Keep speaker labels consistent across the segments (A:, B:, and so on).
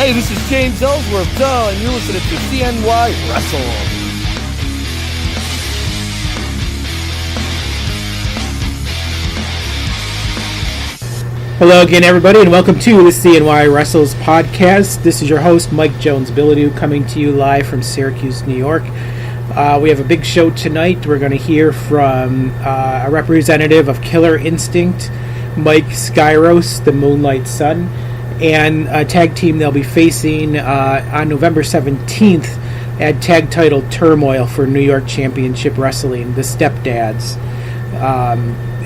A: Hey, this is James Ellsworth, and you're listening to CNY Wrestles.
B: Hello again, everybody, and welcome to the CNY Wrestles podcast. This is your host, Mike Jones-Billadu, coming to you live from Syracuse, New York. We have a big show tonight. We're going to hear from a representative of Killer Instinct, Mike Skyros, the Moonlight Son, and a tag team they'll be facing on November 17th at Tag Title Turmoil for New York Championship Wrestling, the Stepdads.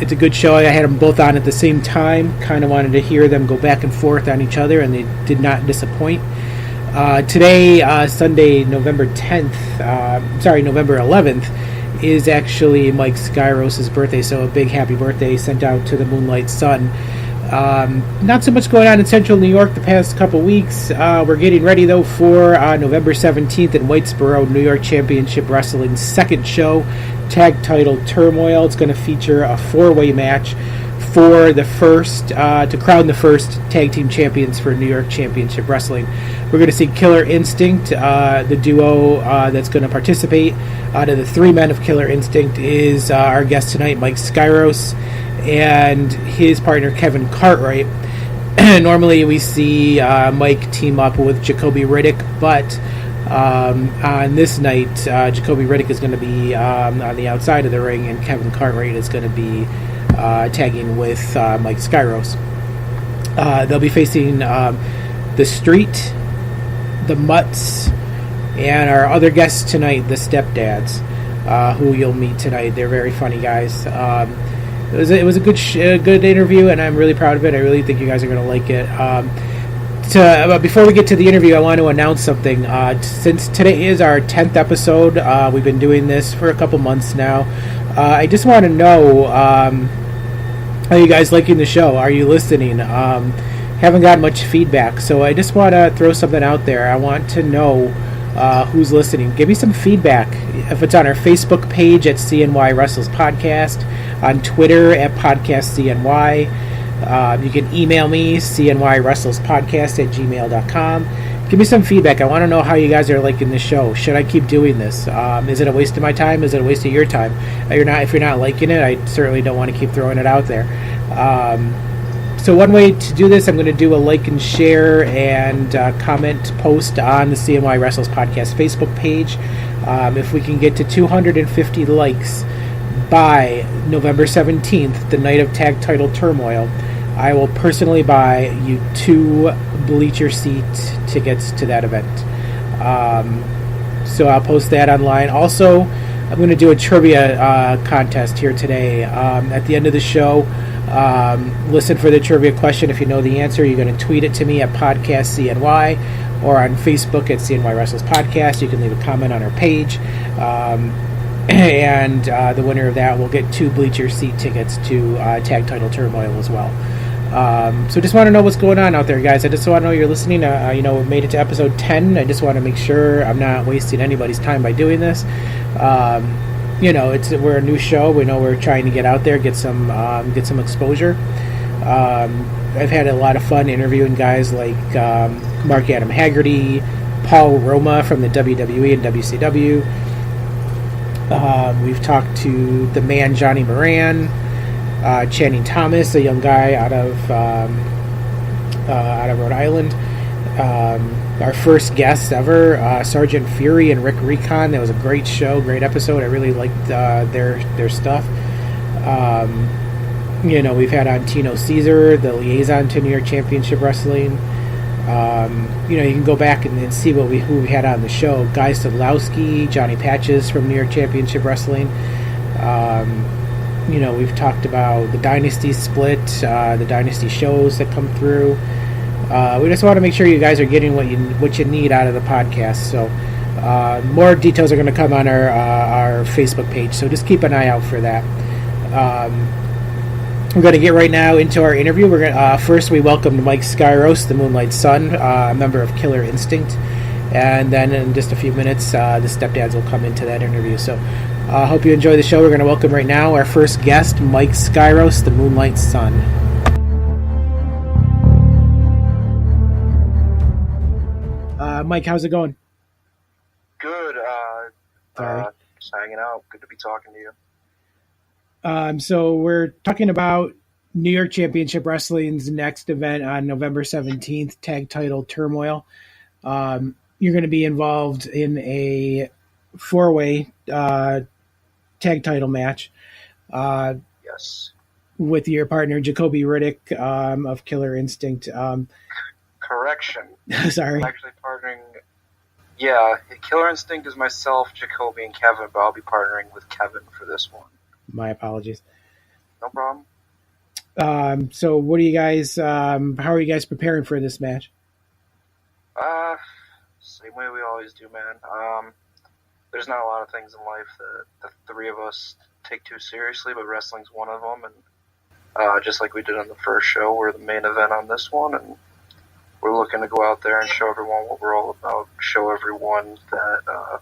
B: It's a good show. I had them both on at the same time. Kind of wanted to hear them go back and forth on each other, and they did not disappoint. Today, Sunday, November 11th, is actually Mike Skyros' birthday, so a big happy birthday sent out to the Moonlight Son. Not so much going on in central New York the past couple weeks. We're getting ready, though, for November 17th in Whitesboro, New York Championship Wrestling's second show, Tag Title Turmoil. It's going to feature a four-way match for the first, to crown the first tag team champions for New York Championship Wrestling. We're going to see Killer Instinct, the duo that's going to participate. Out of the three men of Killer Instinct is our guest tonight, Mike Skyros, and his partner Kevin Cartwright. Normally we see Mike team up with Jacoby Riddick, but on this night Jacoby Riddick is going to be on the outside of the ring, and Kevin Cartwright is going to be tagging with Mike Skyros. They'll be facing the Street, the Mutts, and our other guests tonight, the Stepdads, who you'll meet tonight. They're very funny guys. It was a good interview, and I'm really proud of it. I really think you guys are going to like it. Before we get to the interview, I want to announce something. Since today is our 10th episode, we've been doing this for a couple months now. I just want to know, are you guys liking the show? Are you listening? Haven't gotten much feedback, so I just want to throw something out there. I want to know who's listening. Give me some feedback. If it's on our Facebook page at CNY Wrestles Podcast, on Twitter at Podcast CNY. You can email me, cnywrestlespodcast@gmail.com. Give me some feedback. I want to know how you guys are liking the show. Should I keep doing this? Is it a waste of my time? Is it a waste of your time? If you're not liking it, I certainly don't want to keep throwing it out there. So one way to do this, I'm going to do a like and share and comment post on the CNY Wrestles Podcast Facebook page. If we can get to 250 likes by November 17th, the night of Tag Title Turmoil, I will personally buy you 2 bleacher seat tickets to that event. So I'll post that online. Also, I'm going to do a trivia contest here today. At the end of the show, listen for the trivia question. If you know the answer, you're going to tweet it to me at Podcast CNY or on Facebook at CNY Wrestles Podcast. You can leave a comment on our page. And the winner of that will get 2 bleacher seat tickets to Tag Title Turmoil as well. So just want to know what's going on out there, guys. I just want to know you're listening. We made it to episode 10. I just want to make sure I'm not wasting anybody's time by doing this. We're a new show. We know we're trying to get out there, get some exposure. I've had a lot of fun interviewing guys like Mark Adam Haggerty, Paul Roma from the WWE and WCW. We've talked to the man Johnny Moran, Channing Thomas, a young guy out of Rhode Island. Our first guests ever, Sergeant Fury and Rick Recon. That was a great show, great episode. I really liked their stuff. We've had on Tino Caesar, the liaison to New York Championship Wrestling. You can go back and see who we had on the show. Guy Sadlowski, Johnny Patches from New York Championship Wrestling. We've talked about the Dynasty split, the Dynasty shows that come through. We just want to make sure you guys are getting what you need out of the podcast. So more details are going to come on our Facebook page, so just keep an eye out for that. We're going to get right now into our interview. We're going first we welcomed Mike Skyros, the Moonlight Son, a member of Killer Instinct, and then in just a few minutes, the Stepdads will come into that interview. So I hope you enjoy the show. We're going to welcome right now our first guest, Mike Skyros, the Moonlight Son. Mike, how's it going?
C: Good.
B: Sorry.
C: Just hanging out. Good to be talking to you.
B: So we're talking about New York Championship Wrestling's next event on November 17th, Tag Title Turmoil. You're going to be involved in a four-way tag title match
C: Yes.
B: with your partner, Jacoby Riddick of Killer Instinct.
C: Correction.
B: Sorry.
C: I'm actually partnering. Yeah, Killer Instinct is myself, Jacoby, and Kevin, but I'll be partnering with Kevin for this one.
B: My apologies.
C: No problem.
B: So what do you guys, how are you guys preparing for this match?
C: Same way we always do, man. There's not a lot of things in life that the three of us take too seriously, but wrestling's one of them. And just like we did on the first show, we're the main event on this one, and we're looking to go out there and show everyone what we're all about. Show everyone that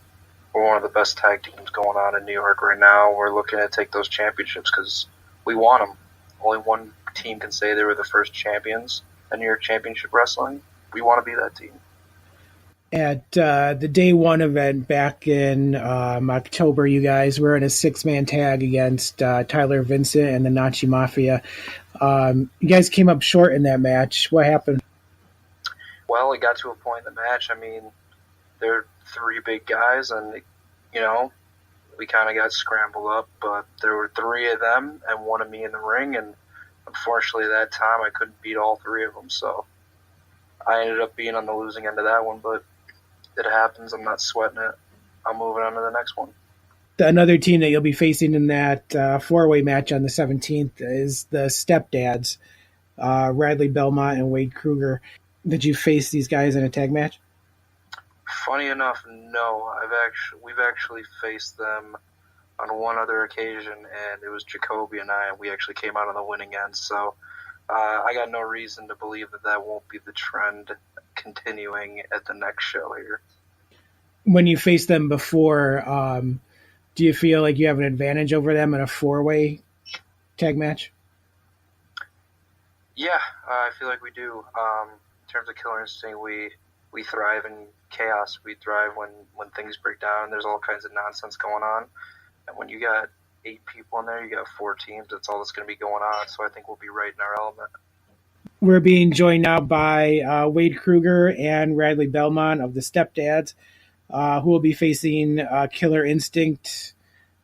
C: we're one of the best tag teams going on in New York right now. We're looking to take those championships because we want them. Only one team can say they were the first champions in New York Championship Wrestling. We want to be that team.
B: At the day one event back in October, you guys were in a six-man tag against Tyler Vincent and the Nazi Mafia. You guys came up short in that match. What happened?
C: Well, it got to a point in the match. I mean, they're three big guys, and, you know, we kind of got scrambled up, but there were three of them and one of me in the ring, and unfortunately at that time I couldn't beat all three of them, so I ended up being on the losing end of that one, but it happens. I'm not sweating it. I'm moving on to the next one.
B: Another team that you'll be facing in that four-way match on the 17th is the Stepdads, Radley Belmont and Wade Kruger. Did you face these guys in a tag match?
C: Funny enough, no. We've actually faced them on one other occasion, and it was Jacoby and I, and we actually came out on the winning end. So I got no reason to believe that won't be the trend continuing at the next show here.
B: When you faced them before, do you feel like you have an advantage over them in a four-way tag match?
C: Yeah, I feel like we do. In terms of Killer Instinct, we thrive in chaos. We thrive when things break down. There's all kinds of nonsense going on. And when you got 8 people in there, you got 4 teams. That's all that's going to be going on. So I think we'll be right in our element.
B: We're being joined now by Wade Kruger and Radley Belmont of the Stepdads, who will be facing Killer Instinct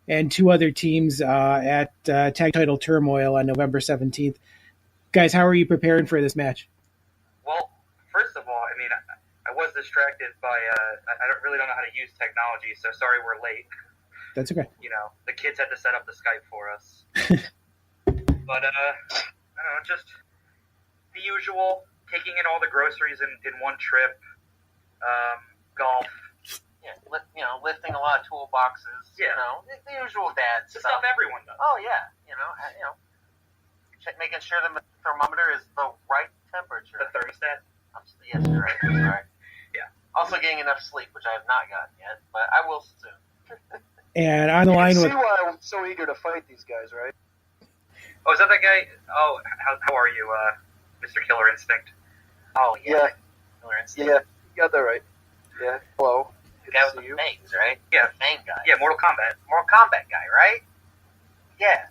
B: and 2 other teams at Tag Title Turmoil on November 17th. Guys, how are you preparing for this match?
D: Well, first of all, I mean, I was distracted by, I don't know how to use technology, so sorry we're late.
B: That's okay.
D: You know, the kids had to set up the Skype for us. But, I don't know, just the usual, taking in all the groceries in one trip, golf.
E: Yeah, lifting a lot of toolboxes.
D: Yeah.
E: You know, the usual dad
D: The
E: stuff.
D: stuff everyone does.
E: Oh yeah, making sure the thermometer is the right temperature.
D: The thermostat.
E: Yes, you're right. That's right.
D: Yeah.
E: Also getting enough sleep, which I have not gotten yet, but I will soon.
B: And on the line
C: You
B: with...
C: see why I'm so eager to fight these guys, right?
D: Oh, is that guy? Oh, how are you, Mr. Killer Instinct?
E: Oh
C: Yeah.
E: Killer Instinct.
C: Yeah, you got that right. Yeah. Hello.
E: The
C: Good
E: guy
C: to
E: with
C: see
E: the
C: you.
E: fangs, right?
D: Yeah.
E: The fang guy.
D: Yeah, Mortal Kombat.
E: Mortal Kombat guy, right? Yeah.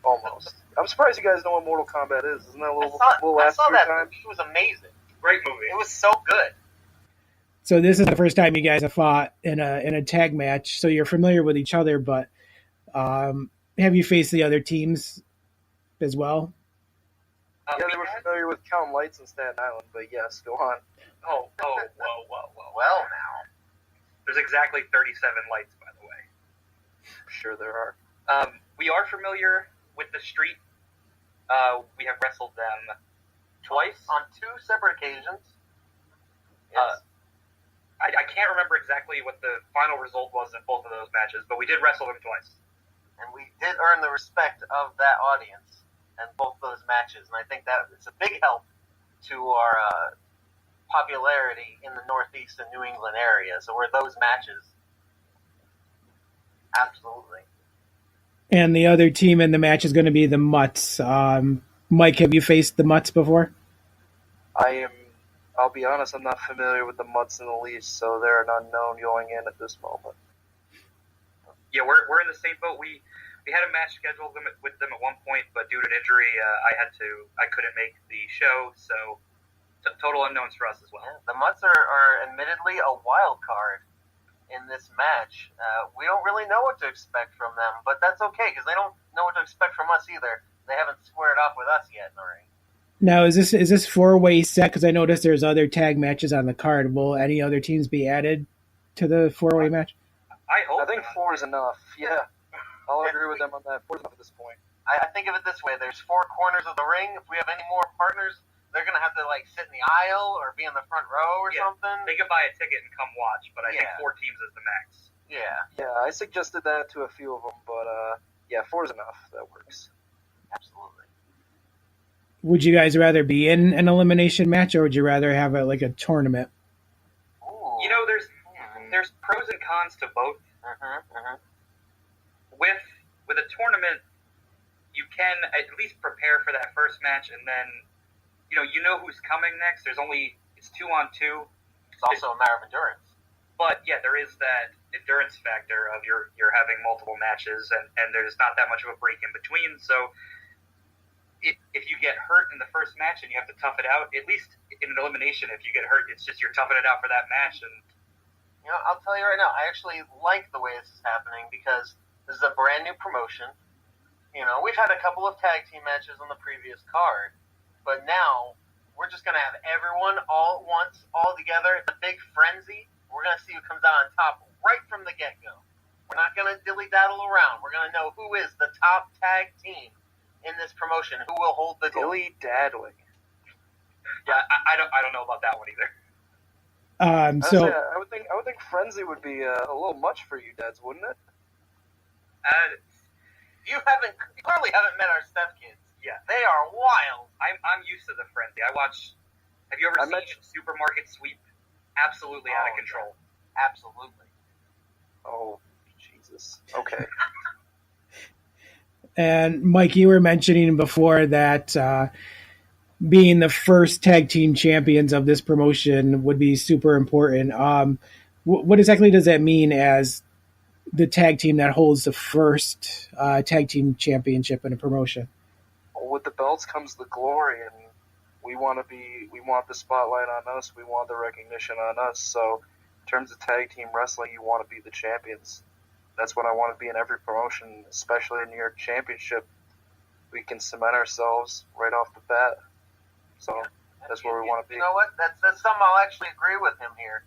C: Almost. I'm surprised you guys know what Mortal Kombat is. Isn't that a little
E: I
C: last
E: saw
C: few
E: that
C: times?
E: movie. It was amazing.
D: Great movie.
E: It was so good.
B: So this is the first time you guys have fought in a tag match, so you're familiar with each other, but have you faced the other teams as well?
C: Yeah, they were familiar with Count Lights in Staten Island, but yes, go on.
D: whoa.
E: Well, now.
D: There's exactly 37 lights, by the way.
C: I'm sure there are.
D: We are familiar with the street. We have wrestled them twice.
E: On 2 separate occasions. Yes.
D: I can't remember exactly what the final result was in both of those matches, but we did wrestle them twice.
E: And we did earn the respect of that audience in both those matches, and I think that it's a big help to our popularity in the Northeast and New England area. So were those matches. Absolutely.
B: And the other team in the match is going to be the Mutts. Mike, have you faced the Mutts before?
C: I am I'll be honest, I'm not familiar with the Mutts in the least, so they're an unknown going in at this moment.
D: Yeah, we're in the same boat. We had a match scheduled with them at one point, but due to an injury, I couldn't make the show, so total unknowns for us as well.
E: The Mutts are admittedly a wild card in this match. We don't really know what to expect from them, but that's okay because they don't know what to expect from us either. They haven't squared off with us yet in the ring.
B: Now, is this four-way set? Because I noticed there's other tag matches on the card. Will any other teams be added to the four-way match?
D: I hope.
C: I think 4 is enough. Yeah, I'll agree with them on that. 4 is enough at this point.
E: I think of it this way: there's 4 corners of the ring. If we have any more partners, they're gonna have to like sit in the aisle or be in the front row or something.
D: They can buy a ticket and come watch, but I think 4 teams is the max.
E: Yeah,
C: I suggested that to a few of them, but 4 is enough. That works.
E: Absolutely.
B: Would you guys rather be in an elimination match, or would you rather have a tournament?
E: Ooh.
D: You know, there's pros and cons to both. With a tournament, you can at least prepare for that first match, and then you know who's coming next. It's 2-on-2.
E: It's also a matter of endurance.
D: But yeah, there is that endurance factor of you're having multiple matches, and there's not that much of a break in between. So if you get hurt in the first match and you have to tough it out, at least in an elimination, if you get hurt, it's just you're toughing it out for that match. And
E: I'll tell you right now, I actually like the way this is happening because this is a brand new promotion. We've had a couple of tag team matches on the previous card, but now we're just going to have everyone all at once, all together. It's a big frenzy. We're going to see who comes out on top right from the get-go. We're not going to dilly-daddle around. We're going to know who is the top tag team in this promotion, who will hold the
C: dilly-daddling.
D: Yeah, I don't know about that one either.
C: I would think frenzy would be a little much for you, dads, wouldn't it?
E: You clearly haven't met our stepkids.
D: Yeah,
E: they are wild.
D: I'm used to the frenzy. Have you ever seen Supermarket Sweep? Absolutely out of control.
E: Yeah. Absolutely.
C: Oh, Jesus. Okay.
B: And Mike, you were mentioning before that being the first tag team champions of this promotion would be super important. What exactly does that mean as the tag team that holds the first tag team championship in a promotion?
C: Well, with the belts comes the glory, and we want the spotlight on us. We want the recognition on us. So, in terms of tag team wrestling, you want to be the champions. That's what I want to be in every promotion, especially in New York Championship. We can cement ourselves right off the bat. So that's where we want to be.
E: You know what? That's something I'll actually agree with him here.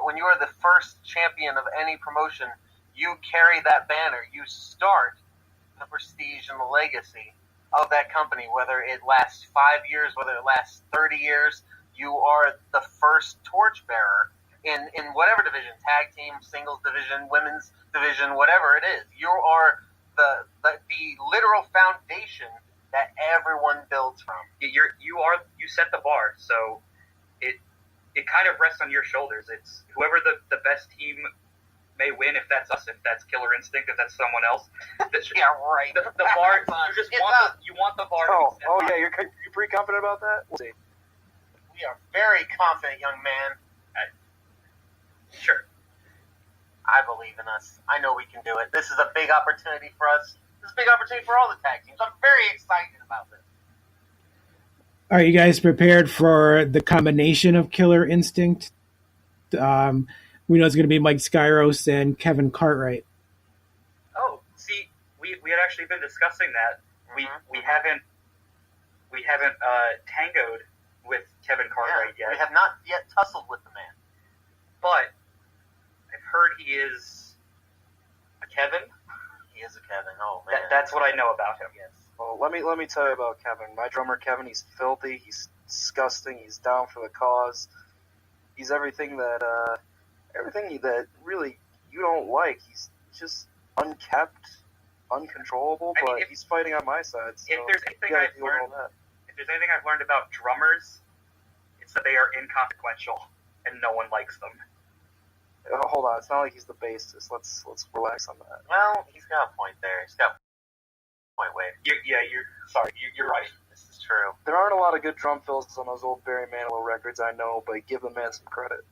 E: When you are the first champion of any promotion, you carry that banner. You start the prestige and the legacy of that company, whether it lasts 5 years, whether it lasts 30 years. You are the first torchbearer in whatever division, tag team, singles division, women's division, whatever it is. You are the literal foundation that everyone builds from.
D: You set the bar, so it kind of rests on your shoulders. It's whoever the best team may win, if that's us, if that's Killer Instinct, if that's someone else.
E: Yeah, right.
D: The bar, you want the bar to be set
C: yeah, you're pretty confident about that? We'll see.
E: We are very confident, young man.
D: Sure.
E: I believe in us. I know we can do it. This is a big opportunity for us. This is a big opportunity for all the tag teams. I'm very excited about this.
B: Are you guys prepared for the combination of Killer Instinct? We know it's going to be Mike Skyros and Kevin Cartwright.
D: Oh, see, we had actually been discussing that. We haven't tangoed with Kevin Cartwright yet.
E: We have not yet tussled with the man.
D: But I've heard he is a Kevin.
E: He is a Kevin. Oh man,
D: that's what I know about him.
E: Yes.
C: Well, let me tell you about Kevin. My drummer Kevin, he's filthy. He's disgusting. He's down for the cause. He's everything that really you don't like. He's just unkept, uncontrollable. But he's fighting on my side. So
D: if there's anything I've learned about drummers, it's that they are inconsequential and no one likes them.
C: Hold on, it's not like he's the bassist. Let's relax on that.
E: Well, he's got a point there. He's got a point, Wade.
D: You're right.
E: This is true. true.
C: There aren't a lot of good drum fills on those old Barry Manilow records, I know, but give the man some credit.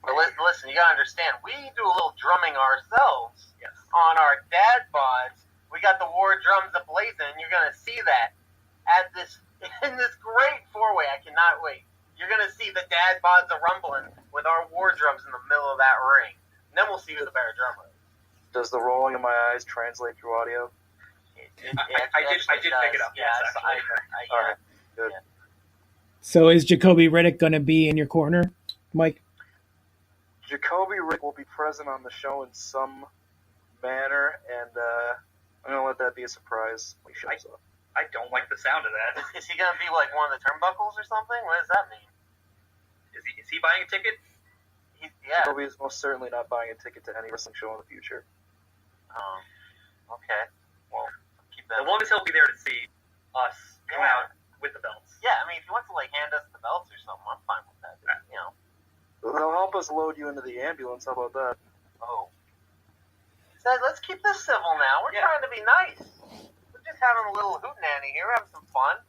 E: But listen, you gotta understand, we do a little drumming ourselves.
D: Yes.
E: On our Dad Bods. We got the war drums ablazing, and you're gonna see that at this in this great four-way. I cannot wait. You're gonna see the Dad Bods are rumbling with our war drums in the middle of that ring. And then we'll see who the better drummer is.
C: Does the rolling of my eyes translate through audio?
D: I did pick it up.
E: Yeah,
D: Yes, actually.
C: All right, good.
E: Yeah.
B: So is Jacoby Riddick going to be in your corner, Mike?
C: Jacoby Rick will be present on the show in some manner, and I'm going to let that be a surprise when he shows up.
D: I don't like the sound of that.
E: Is he gonna be like one of the turnbuckles or something? What does that mean?
D: Is he buying a ticket?
E: Yeah.
C: Jacoby is most certainly not buying a ticket to any wrestling show in the future.
E: Okay. Well, keep that.
D: As long as he'll be there to see us come out with the belts.
E: Yeah, I mean, if he wants to like hand us the belts or something, I'm fine with that. You know.
C: They'll help us load you into the ambulance. How about that?
E: Oh. So let's keep this civil now. We're trying to be nice. We're just having a little hootenanny here, having some fun.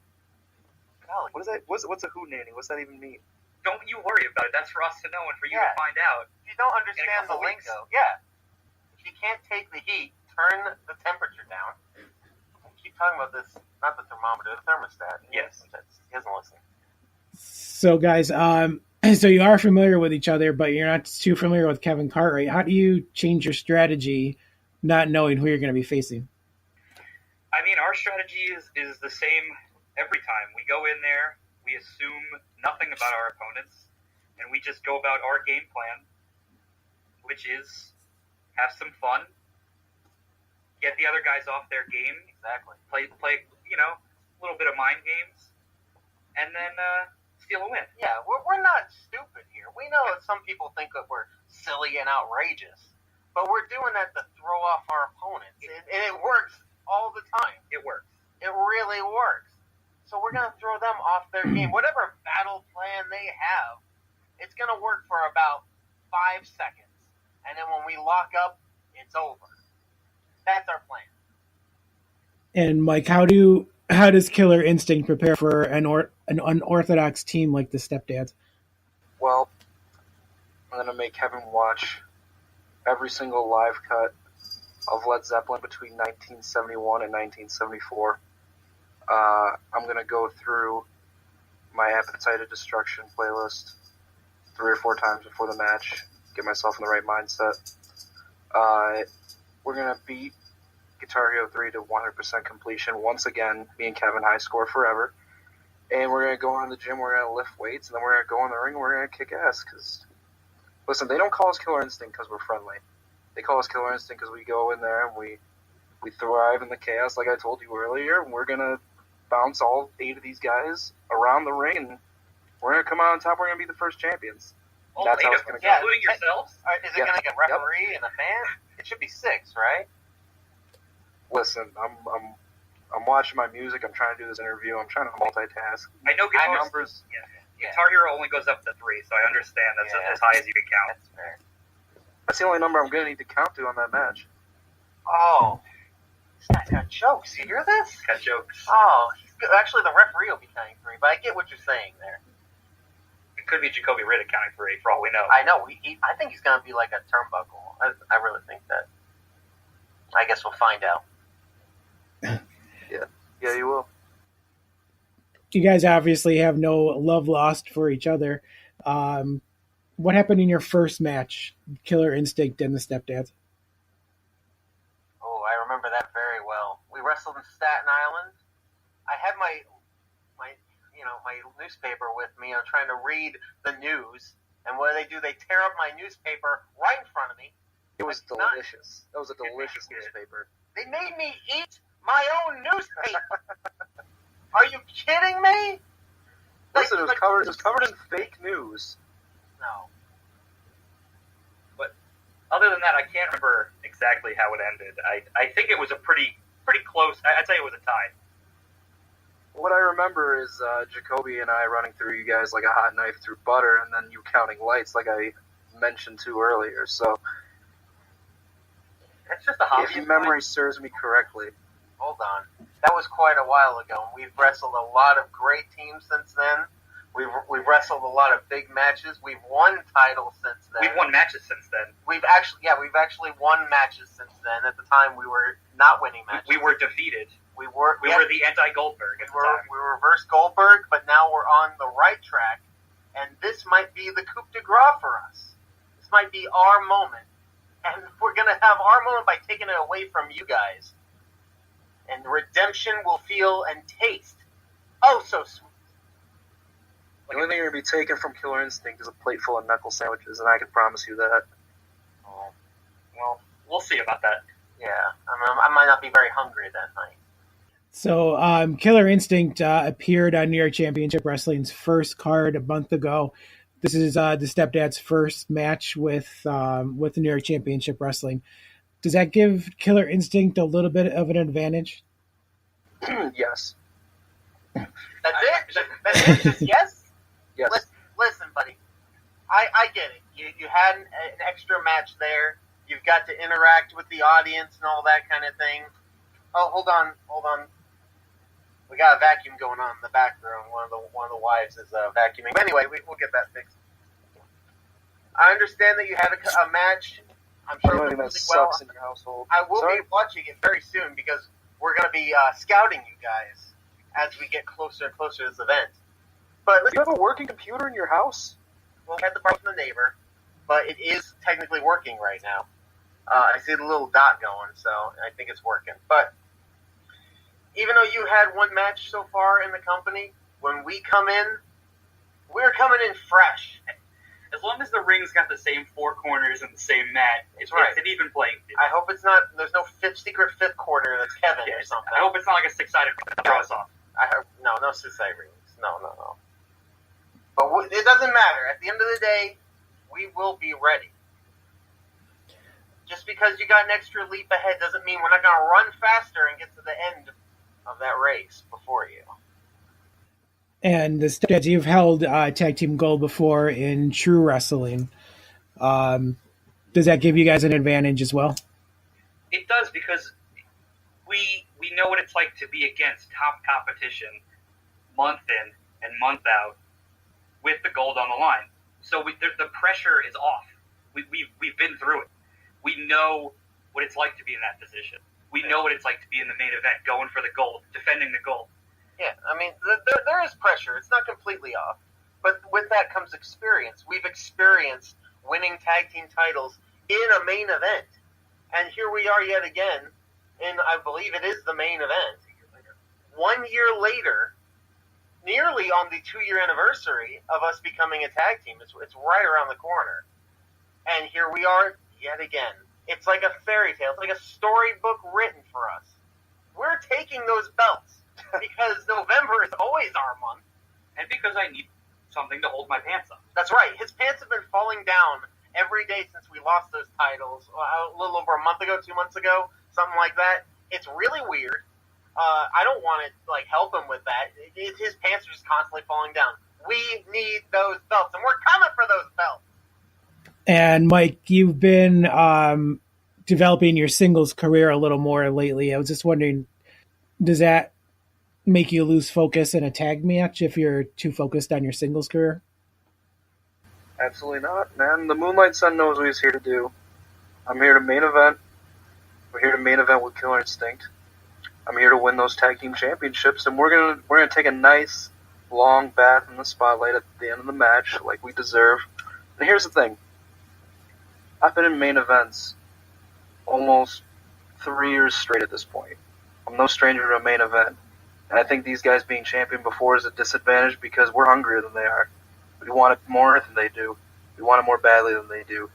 E: Golly.
C: What is that? What's a hootenanny? What's that even mean?
D: Don't you worry about it. That's for us to know and for you to find out.
E: If you don't understand the lingo, if you can't take the heat, turn the temperature down. I keep talking about this, not the thermometer, the thermostat.
D: Yes.
E: He doesn't listen.
B: So, guys, so you are familiar with each other, but you're not too familiar with Kevin Cartwright. How do you change your strategy not knowing who you're going to be facing?
D: I mean, our strategy is the same every time. We go in there, we assume nothing about our opponents, and we just go about our game plan, which is have some fun, get the other guys off their game,
E: Exactly.
D: play a little bit of mind games, and then steal a win.
E: Yeah, we're not stupid here. We know that some people think that we're silly and outrageous, but we're doing that to throw off our opponents, and it works all the time.
D: It works.
E: It really works. So we're going to throw them off their game. Whatever battle plan they have, it's going to work for about 5 seconds. And then when we lock up, it's over. That's our plan.
B: And Mike, how does Killer Instinct prepare for an unorthodox team like the Stepdads?
C: Well, I'm going to make Kevin watch every single live cut of Led Zeppelin between 1971 and 1974. I'm going to go through my Appetite of Destruction playlist 3 or 4 times before the match, get myself in the right mindset. We're going to beat Guitar Hero 3 to 100% completion. Once again, me and Kevin high score forever. And we're going to go in the gym, we're going to lift weights, and then we're going to go in the ring and we're going to kick ass. Because, listen, they don't call us Killer Instinct because we're friendly. They call us Killer Instinct because we go in there and we thrive in the chaos, like I told you earlier, and we're going to bounce all 8 of these guys around the ring, and we're going to come out on top. We're going to be the first champions.
D: All
C: That's
D: 8
C: how
D: of
C: it's going
D: them,
C: to go.
D: including yourselves?
E: Is it going to get referee and a fan? It should be 6, right?
C: Listen, I'm watching my music. I'm trying to do this interview. I'm trying to multitask.
D: I know Guitar
C: numbers.
D: Guitar Hero only goes up to 3, so I understand that's as high as you can count.
E: That's fair.
C: That's the only number I'm going to need to count to on that match.
E: Oh, this guy's got jokes. You hear this?
D: Got jokes.
E: Oh, actually, the referee will be counting 3, but I get what you're saying there.
D: It could be Jacoby Riddick counting 3, for all we know.
E: I know. I think he's going to be like a turnbuckle. I really think that. I guess we'll find out.
C: Yeah, you will.
B: You guys obviously have no love lost for each other. What happened in your first match, Killer Instinct and the Stepdads?
E: Oh, I remember that very well. We wrestled in Staten Island. I had my newspaper with me. I'm trying to read the news, and what do? They tear up my newspaper right in front of me.
C: It was delicious. That was a delicious newspaper.
E: They made me eat my own newspaper. Are you kidding me?
C: Listen, it was covered in fake news.
E: No.
D: But other than that, I can't remember exactly how it ended. I think it was a pretty close. I'd say it was a tie.
C: What I remember is Jacoby and I running through you guys like a hot knife through butter, and then you counting lights like I mentioned to earlier. So,
D: That's just a hobby.
C: if memory serves me correctly,
E: hold on. That was quite a while ago. We've wrestled a lot of great teams since then. We've wrestled a lot of big matches. We've won titles since then.
D: We've won matches since then.
E: We've actually won matches since then. At the time, we were not winning matches.
D: We were defeated.
E: We were
D: the anti-Goldberg at the time.
E: We were reverse Goldberg, but now we're on the right track, and this might be the coup de grace for us. This might be our moment, and we're going to have our moment by taking it away from you guys. And redemption will feel and taste oh so sweet.
C: The only thing you're going to be taking from Killer Instinct is a plate full of knuckle sandwiches, and I can promise you that.
E: Oh, well,
D: We'll see about that.
E: yeah. I might not be very hungry that night.
B: So, Killer Instinct appeared on New York Championship Wrestling's first card a month ago. This is the Stepdads' first match with the New York Championship Wrestling. Does that give Killer Instinct a little bit of an advantage?
C: Yes.
E: That's it? That's it? Just yes?
C: Yes.
E: Listen, buddy. I get it. You had an extra match there. You've got to interact with the audience and all that kind of thing. Oh, hold on. We got a vacuum going on in the background. One of the wives is vacuuming. But anyway, we'll get that fixed. I understand that you had a match. I'm sure it
C: that
E: went
C: sucks
E: well.
C: in your household.
E: I will
C: Sorry?
E: be watching it very soon because we're going to be scouting you guys as we get closer and closer to this event. But
C: Do you have a working computer in your house?
E: we'll get the part from the neighbor, but it is technically working right now. I see the little dot going, so I think it's working. But even though you had one match so far in the company, when we come in, we're coming in fresh.
D: As long as the ring's got the same four corners and the same mat, it's
E: right.
D: an even playing field.
E: I hope it's not. There's no secret fifth quarter that's Kevin or something.
D: I hope it's not like a six-sided cross off.
E: I hope no suicide rings. No. But it doesn't matter. At the end of the day, we will be ready. Just because you got an extra leap ahead doesn't mean we're not going to run faster and get to the end of that race before you.
B: And the Stepdads, you've held tag team gold before in true wrestling. Does that give you guys an advantage as well?
D: It does, because we know what it's like to be against top competition month in and month out with the gold on the line. So the pressure is off. We've been through it. We know what it's like to be in that position. We know what it's like to be in the main event, going for the gold, defending the gold.
E: Yeah, I mean, there is pressure. It's not completely off. But with that comes experience. We've experienced winning tag team titles in a main event. And here we are yet again, and I believe it is the main event. 1 year later, nearly on the 2-year anniversary of us becoming a tag team. It's right around the corner. And here we are yet again. It's like a fairy tale. It's like a storybook written for us. We're taking those belts because November is always our month.
D: And because I need something to hold my pants up.
E: That's right. His pants have been falling down every day since we lost those titles a little over a month ago, 2 months ago, something like that. It's really weird. I don't want to help him with that. His pants are just constantly falling down. We need those belts, and we're coming for those belts.
B: And Mike, you've been developing your singles career a little more lately. I was just wondering, does that make you lose focus in a tag match if you're too focused on your singles career?
C: Absolutely not, man. The Moonlight Son knows what he's here to do. I'm here to main event. We're here to main event with Killer Instinct. I'm here to win those tag team championships, and we're gonna take a nice long bath in the spotlight at the end of the match, like we deserve. And here's the thing: I've been in main events almost 3 years straight at this point. I'm no stranger to a main event, and I think these guys being champion before is a disadvantage because we're hungrier than they are. We want it more than they do. We want it more badly than they do.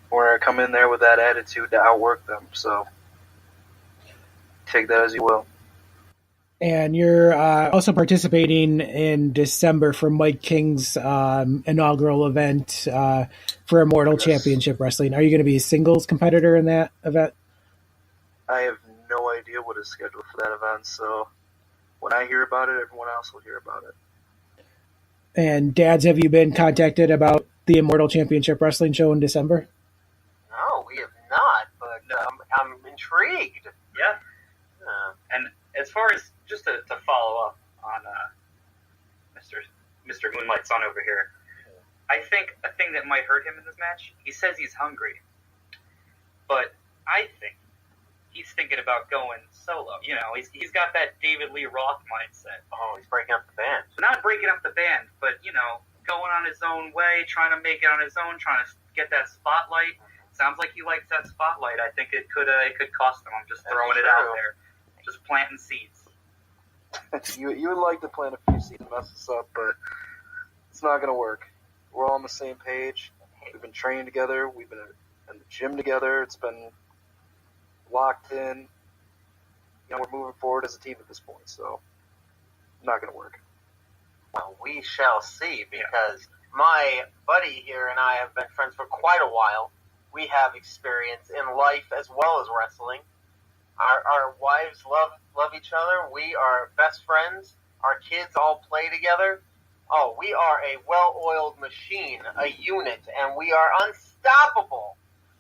C: We're going to come in there with that attitude to outwork them. So take that as you will.
B: And you're also participating in December for Mike King's inaugural event for Immortal Championship Wrestling. Are you going to be a singles competitor in that event?
C: I have no idea what is scheduled for that event. So when I hear about it, everyone else will hear about it.
B: And Dads, have you been contacted about the Immortal Championship Wrestling show in December?
E: No, we have not, but I'm intrigued.
D: Yeah. far as just to follow up on Mr. Moonlight Son over here, I think a thing that might hurt him in this match, he says he's hungry, but I think he's thinking about going solo. You know, he's got that David Lee Roth mindset.
E: Oh, he's breaking up the band.
D: Not breaking up the band, but, you know, going on his own way, trying to make it on his own, trying to get that spotlight. Sounds like he likes that spotlight. I think it could cost him. I'm just throwing it out there. Just planting seeds.
C: you would like to plant a few seeds and mess us up, but it's not going to work. We're all on the same page. We've been training together. We've been in the gym together. It's been locked in. You know, we're moving forward as a team at this point, so not going to work.
E: Well, we shall see, because my buddy here and I have been friends for quite a while. We have experience in life as well as wrestling. Our wives love each other. We are best friends. Our kids all play together. Oh, we are a well-oiled machine, a unit, and we are unstoppable.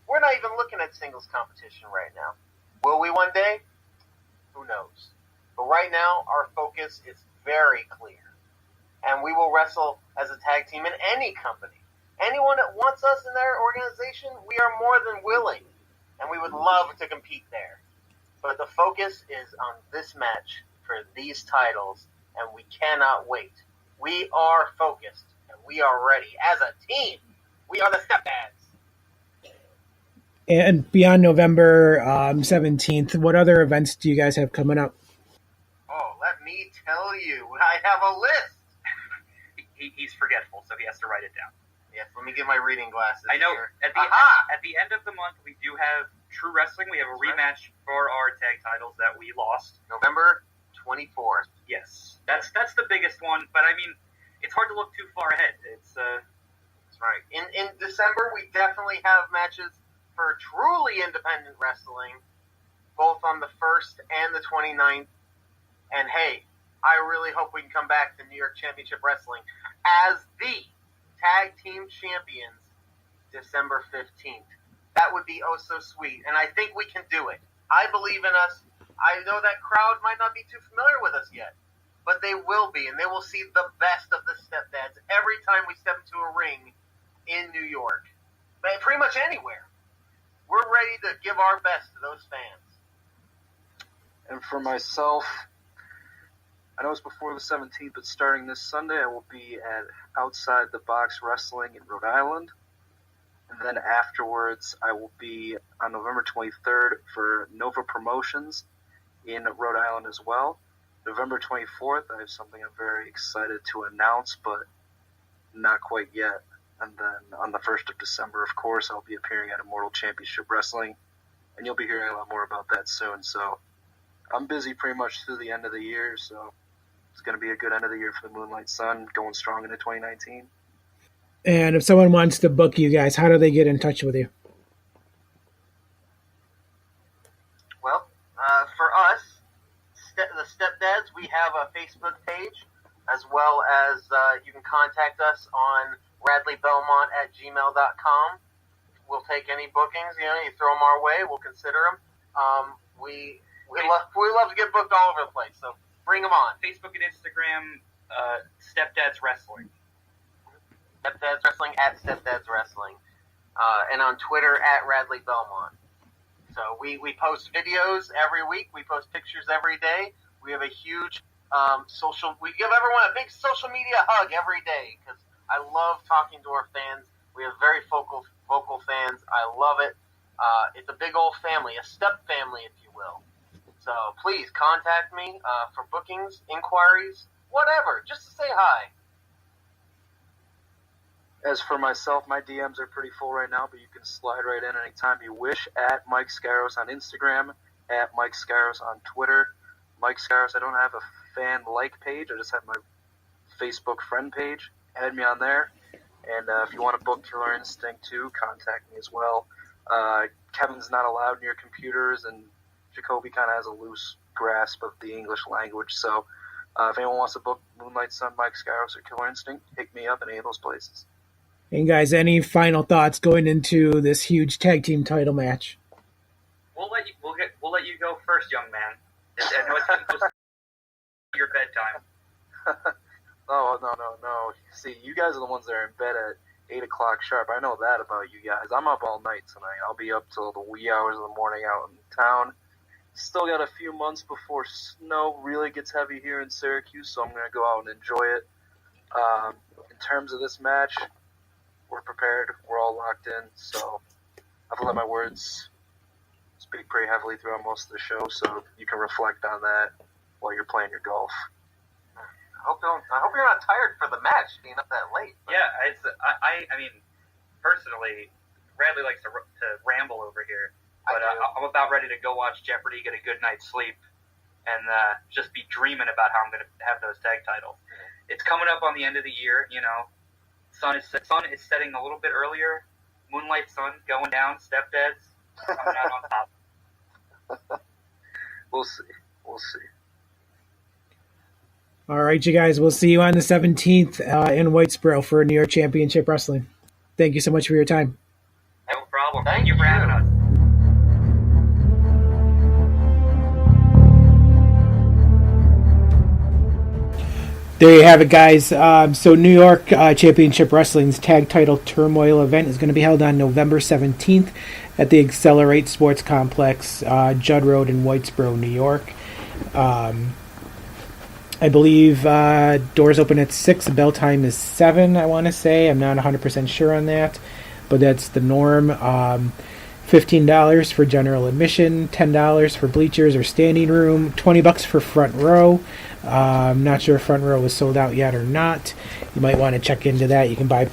E: We're not even looking at singles competition right now. Will we one day? Who knows? But right now, our focus is very clear. And we will wrestle as a tag team in any company. Anyone that wants us in their organization, we are more than willing. And we would love to compete there. But the focus is on this match for these titles, and we cannot wait. We are focused, and we are ready. As a team, we are the Stepdads.
B: And beyond November 17th, what other events do you guys have coming up?
E: Oh, let me tell you. I have a list.
D: He's forgetful, so he has to write it down.
E: Yes, let me get my reading glasses.
D: I know.
E: Here.
D: At the end of the month, we do have True Wrestling. We have a rematch for our tag titles that we lost.
E: November 24th.
D: Yes, that's the biggest one. But I mean, it's hard to look too far ahead.
E: That's right. In December, we definitely have matches for truly independent wrestling, both on the 1st and the 29th. And hey, I really hope we can come back to New York Championship Wrestling as the Tag Team Champions December 15th. That would be oh so sweet, and I think we can do it. I believe in us. I know that crowd might not be too familiar with us yet, but they will be, and they will see the best of the Stepdads every time we step into a ring in New York. But pretty much anywhere. We're ready to give our best to those fans.
C: And for myself, I know it's before the 17th, but starting this Sunday, I will be at Outside the Box Wrestling in Rhode Island. And then afterwards, I will be on November 23rd for Nova Promotions in Rhode Island as well. November 24th, I have something I'm very excited to announce, but not quite yet. And then on the 1st of December, of course, I'll be appearing at Immortal Championship Wrestling. And you'll be hearing a lot more about that soon. So I'm busy pretty much through the end of the year, so it's going to be a good end of the year for the Moonlight Son, going strong into 2019.
B: And if someone wants to book you guys, how do they get in touch with you?
E: Well, for us, the Stepdads, we have a Facebook page, as well as you can contact us on radleybelmont@gmail.com. We'll take any bookings. You know, you throw them our way, we'll consider them. We love to get booked all over the place, so bring them on.
D: Facebook and Instagram, Stepdads Wrestling.
E: Stepdads Wrestling at Stepdads Wrestling. And on Twitter at Radley Belmont. So we post videos every week. We post pictures every day. We have a huge we give everyone a big social media hug every day because I love talking to our fans. We have very vocal fans. I love it. It's a big old family, a step family, if you will. So please contact me for bookings, inquiries, whatever, just to say hi.
C: As for myself, my DMs are pretty full right now, but you can slide right in anytime you wish at Mike Skyros on Instagram, at Mike Skyros on Twitter. Mike Skyros, I don't have a fan-like page. I just have my Facebook friend page. Add me on there. And if you want to book Killer Instinct too, contact me as well. Kevin's not allowed near computers, and Jacoby kind of has a loose grasp of the English language. So if anyone wants to book Moonlight Son, Mike Skyros, or Killer Instinct, hit me up in any of those places.
B: And guys, any final thoughts going into this huge tag team title match?
D: We'll let you go first, young man. I know it's bedtime.
C: No. See, you guys are the ones that are in bed at 8 o'clock sharp. I know that about you guys. I'm up all night tonight. I'll be up till the wee hours of the morning out in town. Still got a few months before snow really gets heavy here in Syracuse, so I'm going to go out and enjoy it. In terms of this match, we're prepared. We're all locked in, so I've let my words speak pretty heavily throughout most of the show, so you can reflect on that while you're playing your golf.
E: I hope you're not tired for the match, being up that late.
D: Yeah, I mean, personally, Bradley likes to ramble over here, but I'm about ready to go watch Jeopardy, get a good night's sleep, and just be dreaming about how I'm going to have those tag titles. It's coming up on the end of the year, you know. Sun is setting a little bit earlier. Moonlight Son going down. Stepdads coming out on top.
C: We'll see.
B: All right, you guys. We'll see you on the 17th in Whitesboro for New York Championship Wrestling. Thank you so much for your time.
D: No problem. Thank you for having us.
B: There you have it, guys. So New York Championship Wrestling's Tag Title Turmoil event is going to be held on November 17th at the Accelerate Sports Complex, Judd Road in Whitesboro, New York. I believe doors open at 6. Bell time is 7, I want to say. I'm not 100% sure on that, but that's the norm. $15 for general admission, $10 for bleachers or standing room, $20 for front row. I'm not sure if front row was sold out yet or not. You might want to check into that. You can buy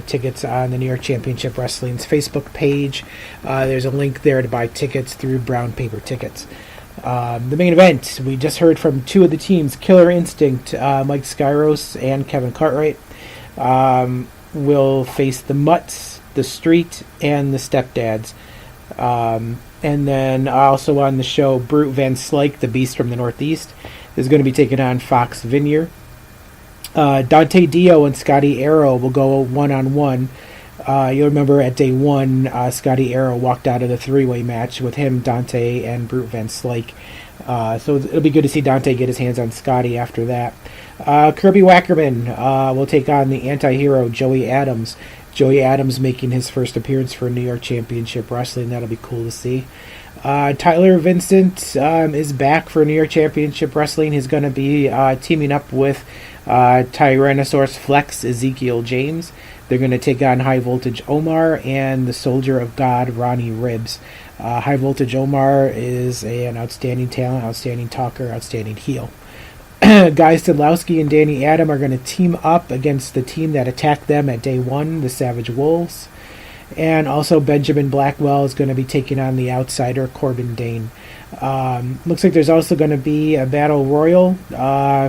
B: tickets on the New York Championship Wrestling's Facebook page. There's a link there to buy tickets through Brown Paper Tickets. The main event, we just heard from two of the teams, Killer Instinct, Mike Skyros and Kevin Cartwright, will face the Mutts, the Street, and the Stepdads. And then also on the show, Brute Van Slyke, the Beast from the Northeast, is going to be taking on Fox Vineyard. Dante Dio and Scotty Arrow will go one-on-one. You'll remember at day one, Scotty Arrow walked out of the three-way match with him, Dante, and Brute Van Slyke. So it'll be good to see Dante get his hands on Scotty after that. Kirby Wackerman will take on the anti-hero Joey Adams. Joey Adams making his first appearance for New York Championship Wrestling. That'll be cool to see. Tyler Vincent is back for New York Championship Wrestling. He's going to be teaming up with Tyrannosaurus Flex Ezekiel James. They're going to take on High Voltage Omar and the Soldier of God Ronnie Ribbs. High Voltage Omar is an outstanding talent, outstanding talker, outstanding heel. Guy Stadlowski and Danny Adam are going to team up against the team that attacked them at day one, the Savage Wolves. And also Benjamin Blackwell is going to be taking on the outsider Corbin Dane. Looks like there's also going to be a battle royal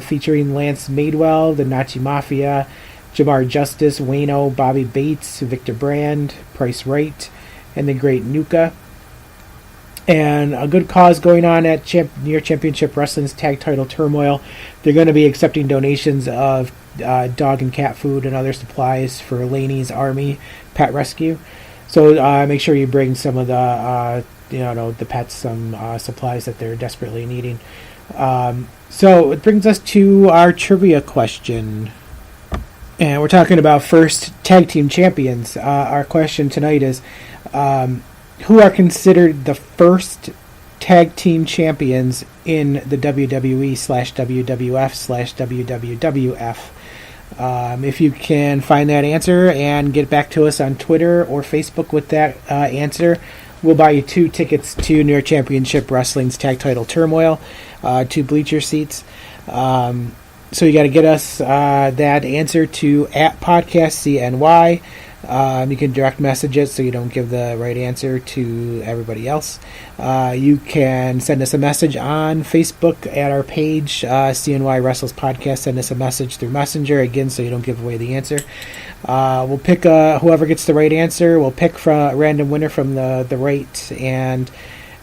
B: featuring Lance Madewell, the Nazi Mafia, Jamar Justice, Wayno, Bobby Bates, Victor Brand, Price Wright, and the Great Nuka. And a good cause going on at New York Championship Wrestling's Tag Title Turmoil. They're going to be accepting donations of dog and cat food and other supplies for Laney's Army Pet Rescue. So make sure you bring some of the pets some supplies that they're desperately needing. So it brings us to our trivia question. And we're talking about first tag team champions. Our question tonight is, who are considered the first tag team champions in the WWE/WWF/WWF? If you can find that answer and get back to us on Twitter or Facebook with that answer, we'll buy you 2 tickets to New York Championship Wrestling's Tag Title Turmoil, 2 bleacher seats. So you got to get us that answer to @PodcastCNY. You can direct message it so you don't give the right answer to everybody else. You can send us a message on Facebook at our page, CNY Wrestles Podcast. Send us a message through Messenger, again, so you don't give away the answer. We'll pick whoever gets the right answer. We'll pick from a random winner from the right, and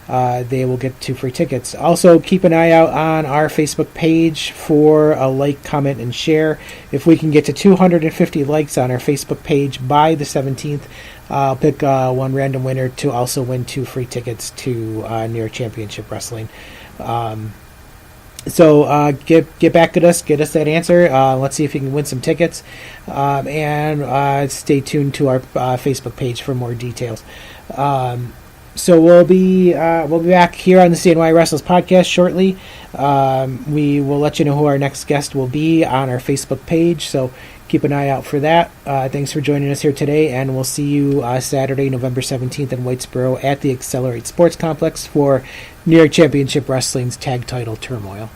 B: they will get 2 free tickets. Also, keep an eye out on our Facebook page for a like, comment, and share. If we can get to 250 likes on our Facebook page by the 17th, I'll pick one random winner to also win 2 free tickets to New York Championship Wrestling. So get back at us, get us that answer. Let's see if you can win some tickets, and stay tuned to our Facebook page for more details. So we'll be back here on the CNY Wrestles podcast shortly. We will let you know who our next guest will be on our Facebook page. So keep an eye out for that. Thanks for joining us here today, and we'll see you Saturday, November 17th in Whitesboro at the Accelerate Sports Complex for New York Championship Wrestling's Tag Title Turmoil.